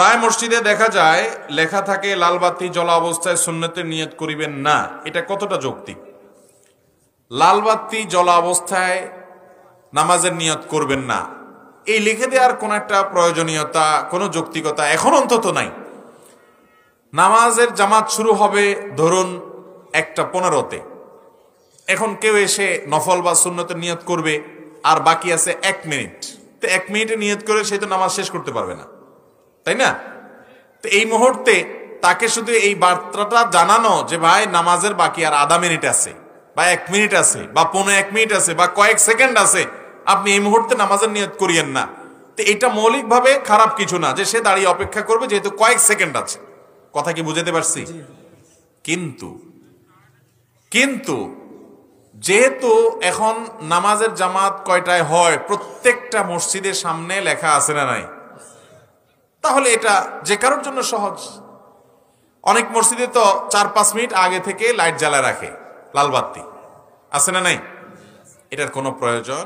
প্রায় মসজিদে দেখা যায় লেখা থাকে লাল বাতি জ্বলা অবস্থায় সুন্নতের নিয়ত করিবেন না। এটা কতটা যৌক্তিক? লাল বাতি জ্বলা অবস্থায় নামাজের নিয়ত করবেন না, এই লিখে দেওয়ার কোন একটা প্রয়োজনীয়তা, কোনো যৌক্তিকতা এখন অন্তত নাই। নামাজের জামাত শুরু হবে ধরুন 1:15-তে, এখন কেউ এসে নফল বা সুন্নতের নিয়ত করবে আর বাকি আছে 1 মিনিট, তো 1 মিনিটে নিয়ত করে সে তো নামাজ শেষ করতে পারবে না, তাই না? তো এই মুহূর্তে তাকে শুধু এই বার্তাটা জানানো যে ভাই নামাজের বাকি আর আধা মিনিট আছে বা 1 মিনিট আছে বা 15 মিনিট আছে বা কয়েক সেকেন্ড আছে, আপনি এই মুহূর্তে নামাজের নিয়ত করিয়েন না। তো এটা মৌলিকভাবে খারাপ কিছু না যে সে দাঁড়িয়ে অপেক্ষা করবে, যেহেতু কয়েক সেকেন্ড আছে। কথা কি বুঝাতে পারছি? কিন্তু যেহেতু এখন নামাজের জামাত কয়টায় হয় প্রত্যেকটা মসজিদের সামনে লেখা আছে না নাই, তাহলে এটা যে কারোর জন্য সহজ। অনেক মসজিদে তো 4-5 মিনিট আগে থেকে লাইট জ্বালায় রাখে, লাল বাতি আছে না নাই, এটার কোনো প্রয়োজন